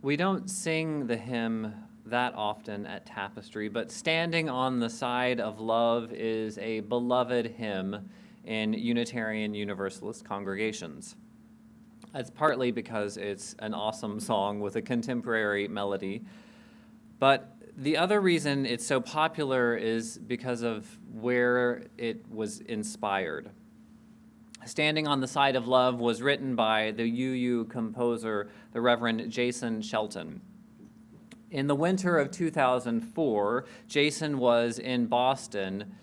We don't sing the hymn that often at Tapestry, but Standing on the Side of Love is a beloved hymn in Unitarian Universalist congregations. It's partly because it's an awesome song with a contemporary melody, but the other reason it's so popular is because of where it was inspired. Standing on the Side of Love was written by the UU composer, the Reverend Jason Shelton. In the winter of 2004, Jason was in Boston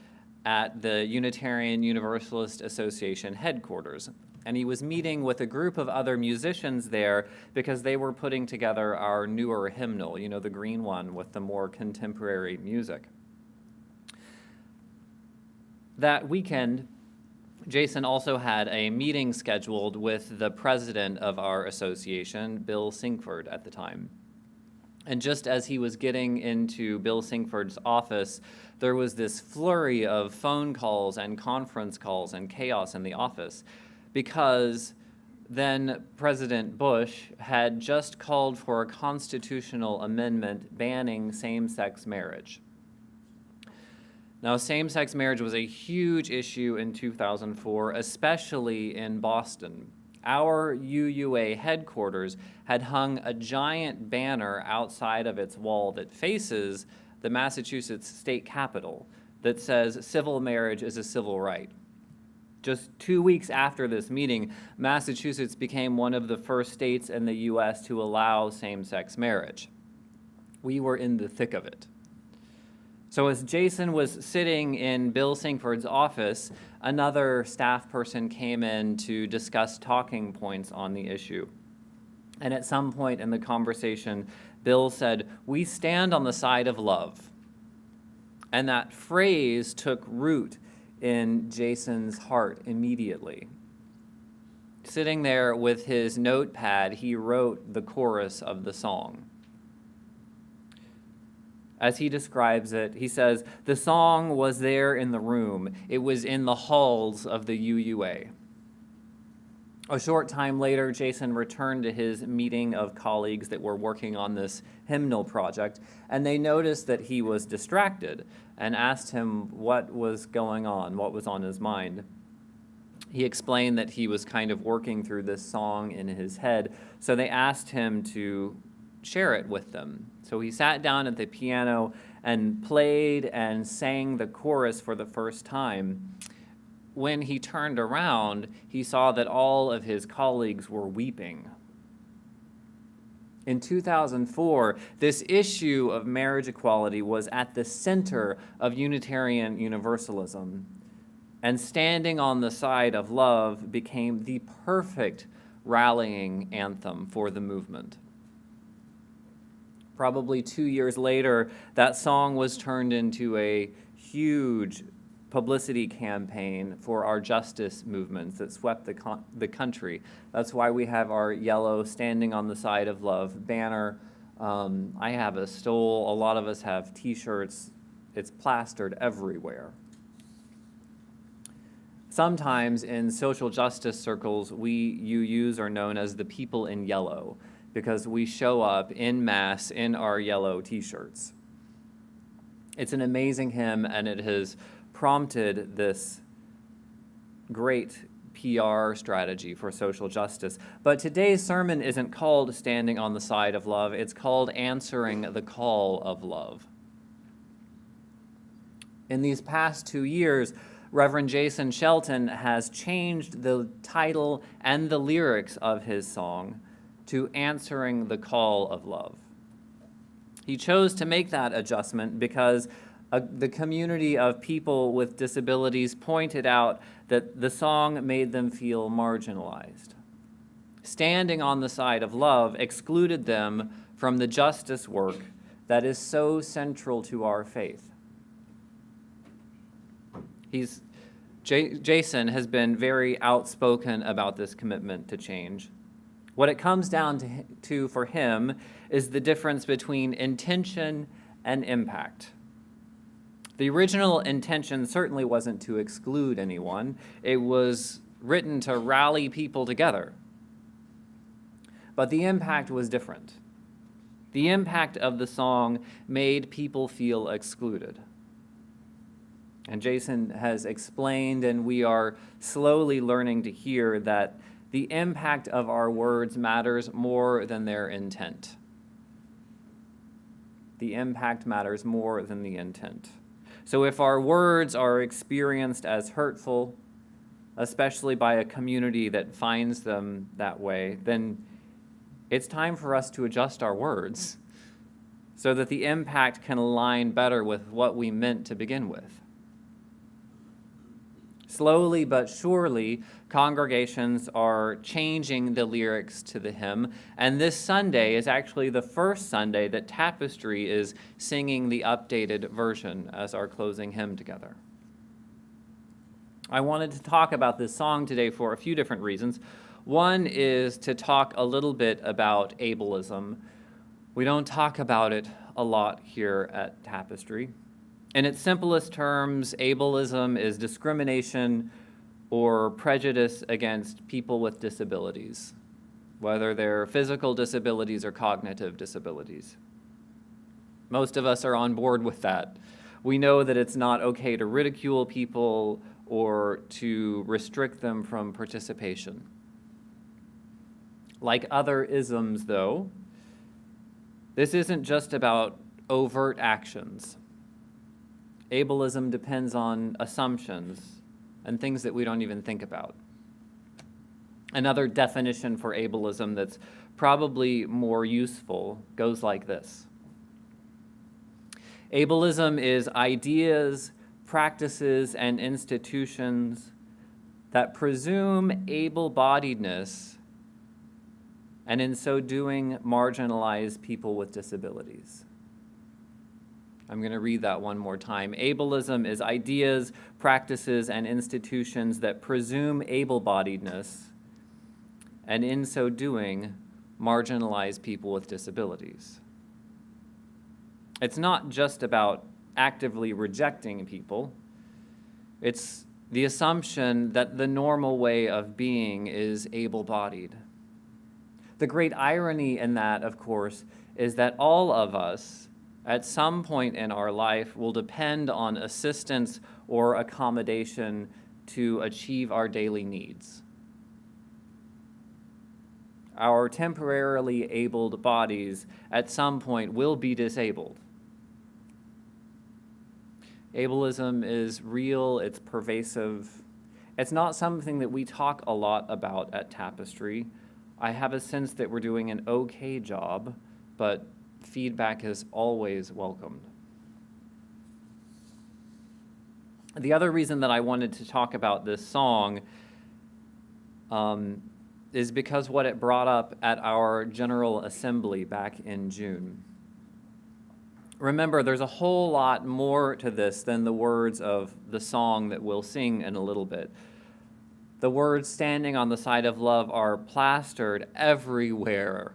at the Unitarian Universalist Association headquarters, and he was meeting with a group of other musicians there because they were putting together our newer hymnal, you know, the green one with the more contemporary music. That weekend, Jason also had a meeting scheduled with the president of our association, Bill Singford, at the time. And just as he was getting into Bill Singford's office, there was this flurry of phone calls and conference calls and chaos in the office because then President Bush had just called for a constitutional amendment banning same-sex marriage. Now, same-sex marriage was a huge issue in 2004, especially in Boston. Our UUA headquarters had hung a giant banner outside of its wall that faces the Massachusetts state capitol that says civil marriage is a civil right. Just 2 weeks after this meeting, Massachusetts became one of the first states in the U.S. to allow same-sex marriage. We were in the thick of it. So as Jason was sitting in Bill Singford's office, another staff person came in to discuss talking points on the issue. And at some point in the conversation, Bill said, "We stand on the side of love." And that phrase took root in Jason's heart immediately. Sitting there with his notepad, he wrote the chorus of the song. As he describes it, he says, "The song was there in the room. It was in the halls of the UUA." A short time later, Jason returned to his meeting of colleagues that were working on this hymnal project, and they noticed that he was distracted and asked him what was going on, what was on his mind. He explained that he was kind of working through this song in his head, so they asked him to share it with them. So he sat down at the piano and played and sang the chorus for the first time. When he turned around, he saw that all of his colleagues were weeping. In 2004, this issue of marriage equality was at the center of Unitarian Universalism, and standing on the side of love became the perfect rallying anthem for the movement. Probably 2 years later, that song was turned into a huge publicity campaign for our justice movements that swept the country. That's why we have our yellow Standing on the Side of Love banner. I have a stole. A lot of us have T-shirts. It's plastered everywhere. Sometimes in social justice circles, we UUs are known as the people in yellow, because we show up in mass in our yellow T-shirts. It's an amazing hymn, and it has prompted this great PR strategy for social justice. But today's sermon isn't called Standing on the Side of Love, it's called Answering the Call of Love. In these past 2 years, Reverend Jason Shelton has changed the title and the lyrics of his song to Answering the Call of Love. He chose to make that adjustment because the community of people with disabilities pointed out that the song made them feel marginalized. Standing on the side of love excluded them from the justice work that is so central to our faith. Jason has been very outspoken about this commitment to change. What it comes down to for him is the difference between intention and impact. The original intention certainly wasn't to exclude anyone. It was written to rally people together. But the impact was different. The impact of the song made people feel excluded. And Jason has explained, and we are slowly learning to hear, that the impact of our words matters more than their intent. The impact matters more than the intent. So if our words are experienced as hurtful, especially by a community that finds them that way, then it's time for us to adjust our words so that the impact can align better with what we meant to begin with. Slowly but surely, congregations are changing the lyrics to the hymn, and this Sunday is actually the first Sunday that Tapestry is singing the updated version as our closing hymn together. I wanted to talk about this song today for a few different reasons. One is to talk a little bit about ableism. We don't talk about it a lot here at Tapestry. In its simplest terms, ableism is discrimination or prejudice against people with disabilities, whether they're physical disabilities or cognitive disabilities. Most of us are on board with that. We know that it's not okay to ridicule people or to restrict them from participation. Like other isms, though, this isn't just about overt actions. Ableism depends on assumptions and things that we don't even think about. Another definition for ableism that's probably more useful goes like this. Ableism is ideas, practices, and institutions that presume able-bodiedness and in so doing marginalize people with disabilities. I'm going to read that one more time. Ableism is ideas, practices, and institutions that presume able-bodiedness and in so doing marginalize people with disabilities. It's not just about actively rejecting people. It's the assumption that the normal way of being is able-bodied. The great irony in that, of course, is that all of us at some point in our life will depend on assistance or accommodation to achieve our daily needs. Our temporarily abled bodies at some point will be disabled. Ableism is real, it's pervasive. It's not something that we talk a lot about at Tapestry. I have a sense that we're doing an okay job, but feedback is always welcomed. The other reason that I wanted to talk about this song is because what it brought up at our General Assembly back in June. Remember, there's a whole lot more to this than the words of the song that we'll sing in a little bit. The words "standing on the side of love" are plastered everywhere,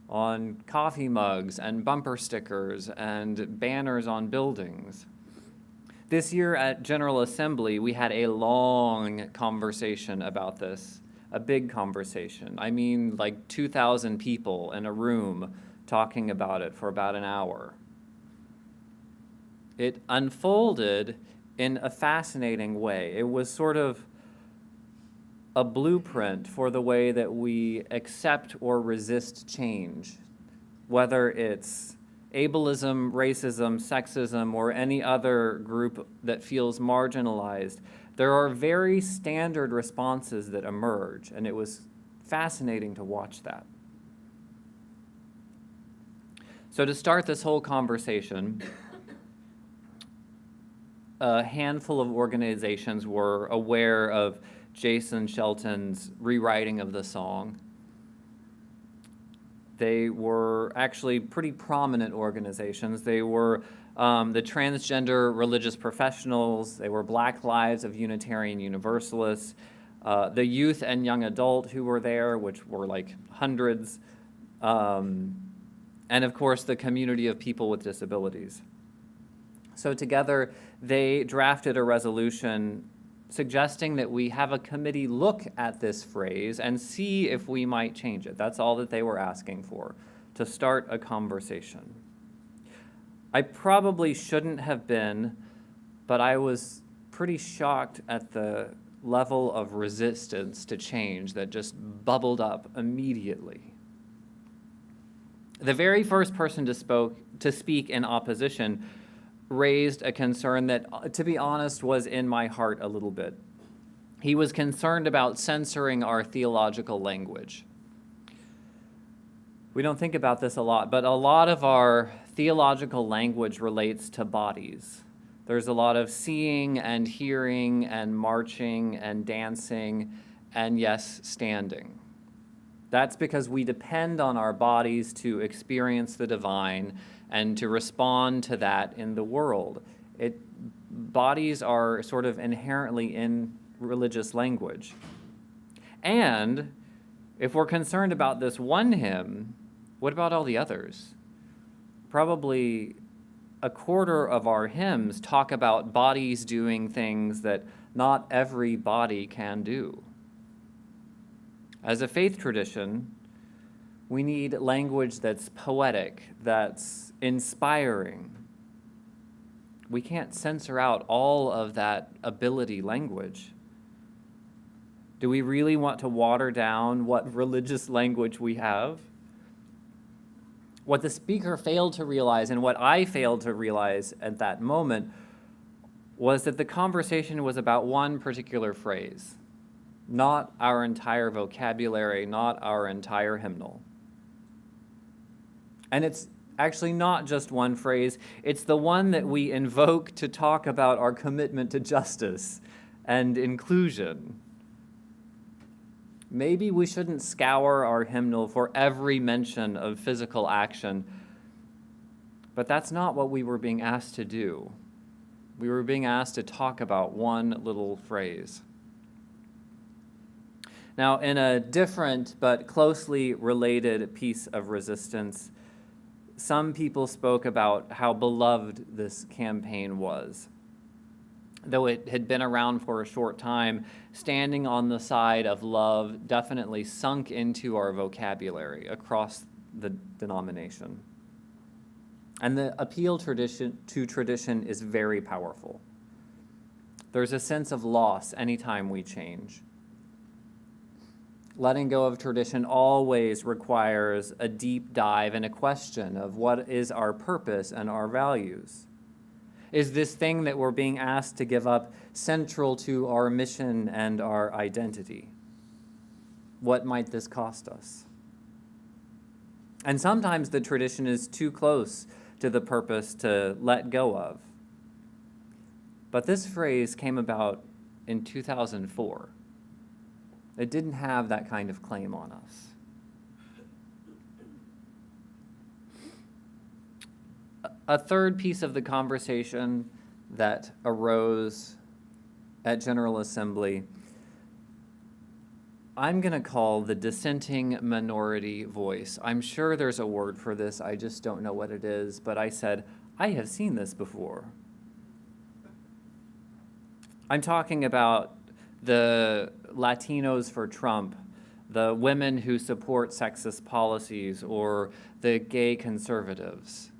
on coffee mugs and bumper stickers and banners on buildings. This year at General Assembly, we had a long conversation about this, a big conversation. I mean, like 2,000 people in a room talking about it for about an hour. It unfolded in a fascinating way. It was sort of a blueprint for the way that we accept or resist change, whether it's ableism, racism, sexism, or any other group that feels marginalized. There are very standard responses that emerge, and it was fascinating to watch that. So to start this whole conversation, a handful of organizations were aware of Jason Shelton's rewriting of the song. They were actually pretty prominent organizations. They were the Transgender Religious Professionals, they were Black Lives of Unitarian Universalists, the youth and young adult who were there, which were like hundreds, and of course the community of people with disabilities. So together they drafted a resolution suggesting that we have a committee look at this phrase and see if we might change it. That's all that they were asking for, to start a conversation. I probably shouldn't have been, but I was pretty shocked at the level of resistance to change that just bubbled up immediately. The very first person to speak in opposition raised a concern that, to be honest, was in my heart a little bit. He was concerned about censoring our theological language. We don't think about this a lot, but a lot of our theological language relates to bodies. There's a lot of seeing and hearing and marching and dancing and, yes, standing. That's because we depend on our bodies to experience the divine and to respond to that in the world. Bodies are sort of inherently in religious language. And if we're concerned about this one hymn, what about all the others? Probably a quarter of our hymns talk about bodies doing things that not every body can do. As a faith tradition, we need language that's poetic, that's inspiring. We can't censor out all of that ability language. Do we really want to water down what religious language we have? What the speaker failed to realize, and what I failed to realize at that moment, was that the conversation was about one particular phrase, not our entire vocabulary, not our entire hymnal. And it's actually not just one phrase, it's the one that we invoke to talk about our commitment to justice and inclusion. Maybe we shouldn't scour our hymnal for every mention of physical action, but that's not what we were being asked to do. We were being asked to talk about one little phrase. Now, in a different but closely related piece of resistance, some people spoke about how beloved this campaign was. Though it had been around for a short time, standing on the side of love definitely sunk into our vocabulary across the denomination. And the appeal to tradition is very powerful. There's a sense of loss anytime we change. Letting go of tradition always requires a deep dive and a question of what is our purpose and our values. Is this thing that we're being asked to give up central to our mission and our identity? What might this cost us? And sometimes the tradition is too close to the purpose to let go of. But this phrase came about in 2004. It didn't have that kind of claim on us. A third piece of the conversation that arose at General Assembly, I'm going to call the dissenting minority voice. I'm sure there's a word for this, I just don't know what it is, but I said, I have seen this before. I'm talking about the Latinos for Trump, the women who support sexist policies, or the gay conservatives.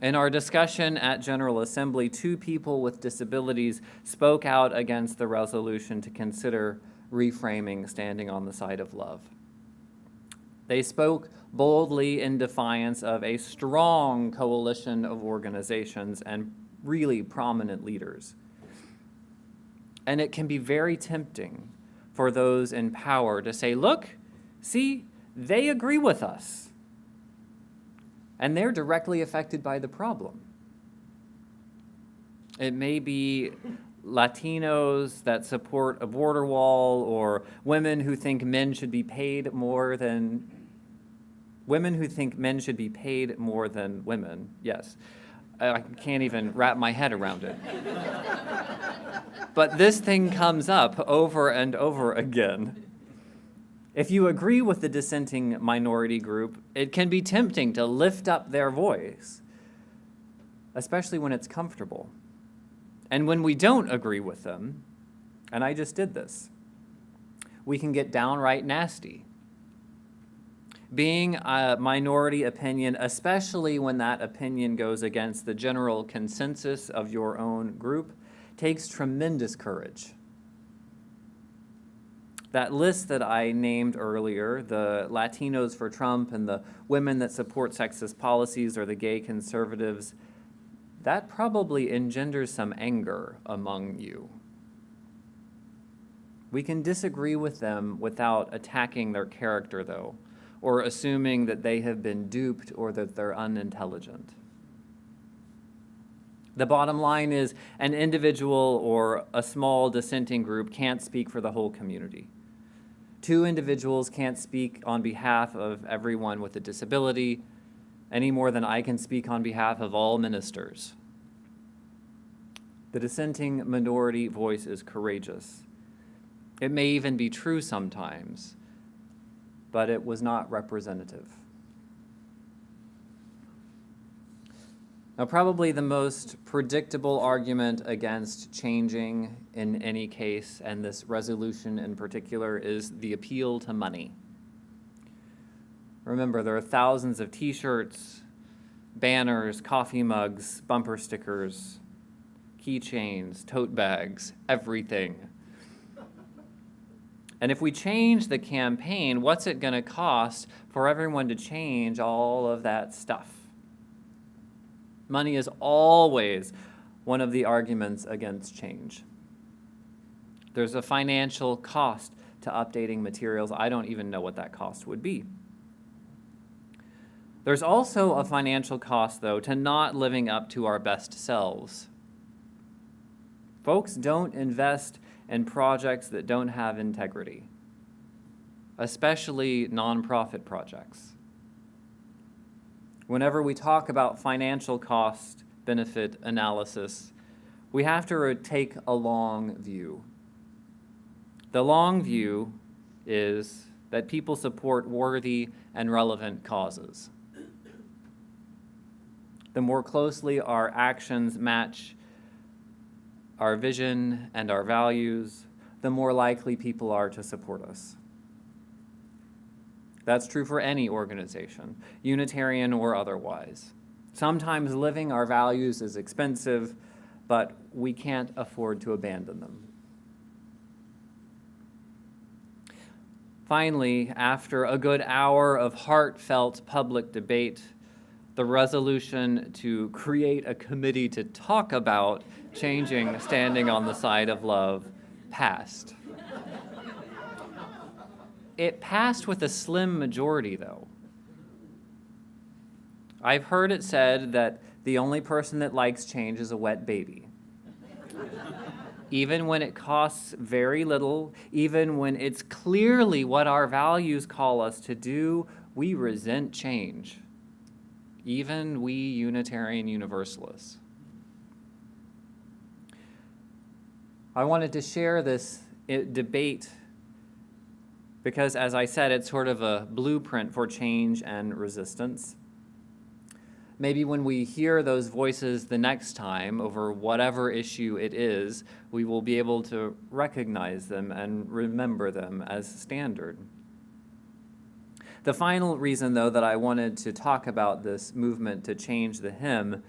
In our discussion at General Assembly, 2 people with disabilities spoke out against the resolution to consider reframing standing on the side of love. They spoke boldly in defiance of a strong coalition of organizations and really prominent leaders. And it can be very tempting for those in power to say, look, see, they agree with us. And they're directly affected by the problem. It may be Latinos that support a border wall, or women who think men should be paid more than women. Yes. I can't even wrap my head around it. But this thing comes up over and over again. If you agree with the dissenting minority group, it can be tempting to lift up their voice, especially when it's comfortable. And when we don't agree with them, and I just did this, we can get downright nasty. Being a minority opinion, especially when that opinion goes against the general consensus of your own group, takes tremendous courage. That list that I named earlier, the Latinos for Trump and the women that support sexist policies or the gay conservatives, that probably engenders some anger among you. We can disagree with them without attacking their character, though, or assuming that they have been duped or that they're unintelligent. The bottom line is an individual or a small dissenting group can't speak for the whole community. Two individuals can't speak on behalf of everyone with a disability any more than I can speak on behalf of all ministers. The dissenting minority voice is courageous. It may even be true sometimes, but it was not representative. Now, probably the most predictable argument against changing in any case, and this resolution in particular, is the appeal to money. Remember, there are thousands of t-shirts, banners, coffee mugs, bumper stickers, keychains, tote bags, everything. And if we change the campaign, what's it going to cost for everyone to change all of that stuff? Money is always one of the arguments against change. There's a financial cost to updating materials. I don't even know what that cost would be. There's also a financial cost, though, to not living up to our best selves. Folks don't invest in projects that don't have integrity, especially nonprofit projects. Whenever we talk about financial cost benefit analysis, we have to take a long view. The long view is that people support worthy and relevant causes. The more closely our actions match our vision and our values, the more likely people are to support us. That's true for any organization, Unitarian or otherwise. Sometimes living our values is expensive, but we can't afford to abandon them. Finally, after a good hour of heartfelt public debate, the resolution to create a committee to talk about changing standing on the side of love passed. It passed with a slim majority, though. I've heard it said that the only person that likes change is a wet baby. Even when it costs very little, even when it's clearly what our values call us to do, we resent change. Even we Unitarian Universalists. I wanted to share this debate because, as I said, it's sort of a blueprint for change and resistance. Maybe when we hear those voices the next time over whatever issue it is, we will be able to recognize them and remember them as standard. The final reason, though, that I wanted to talk about this movement to change the hymn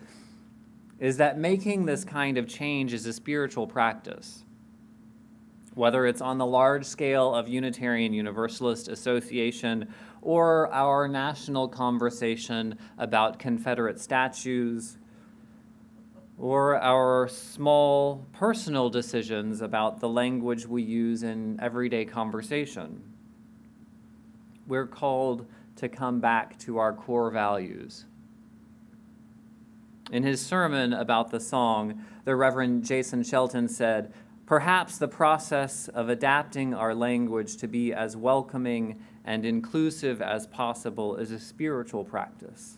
is that making this kind of change is a spiritual practice. Whether it's on the large scale of Unitarian Universalist Association or our national conversation about Confederate statues, or our small personal decisions about the language we use in everyday conversation. We're called to come back to our core values. In his sermon about the song, the Reverend Jason Shelton said, "Perhaps the process of adapting our language to be as welcoming and inclusive as possible is a spiritual practice."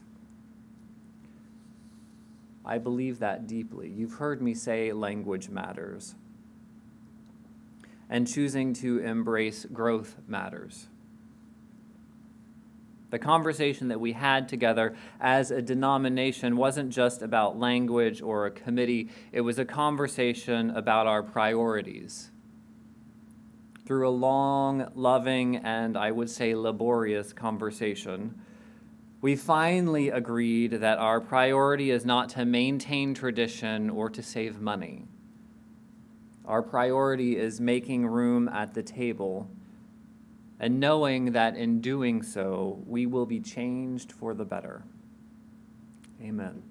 I believe that deeply. You've heard me say language matters. And choosing to embrace growth matters. The conversation that we had together as a denomination wasn't just about language or a committee. It was a conversation about our priorities. through a long, loving, and I would say laborious conversation, we finally agreed that our priority is not to maintain tradition or to save money. Our priority is making room at the table and knowing that in doing so, we will be changed for the better. Amen.